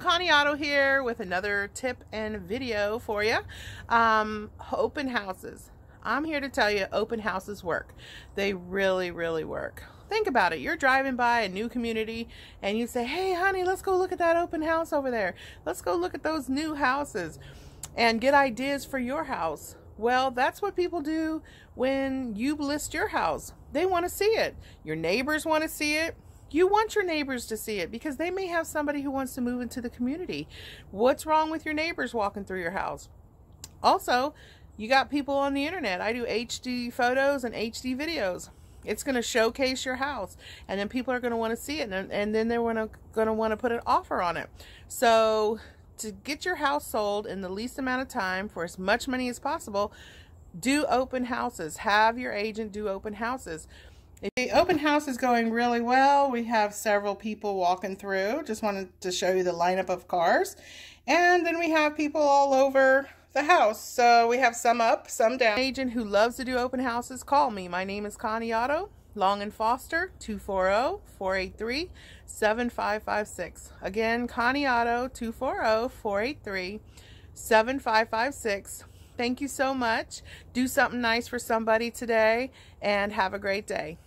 Coni Otto here with another tip and video for you. Open houses. I'm here to tell you open houses work. They really, really work. Think about it. You're driving by a new community and you say, hey honey, let's go look at that open house over there. Let's go look at those new houses and get ideas for your house. Well, that's what people do when you list your house. They want to see it. Your neighbors want to see it. You want your neighbors to see it because they may have somebody who wants to move into the community. What's wrong with your neighbors walking through your house? Also, you got people on the internet. I do HD photos and HD videos. It's going to showcase your house, and then people are going to want to see it, and then they're going to want to put an offer on it. So to get your house sold in the least amount of time for as much money as possible, do open houses. Have your agent do open houses. If the open house is going really well, we have several people walking through. Just wanted to show you the lineup of cars. And then we have people all over the house. So we have some up, some down. Agent who loves to do open houses, call me. My name is Coni Otto, Long and Foster, 240-483-7556. Again, Coni Otto, 240-483-7556. Thank you so much. Do something nice for somebody today and have a great day.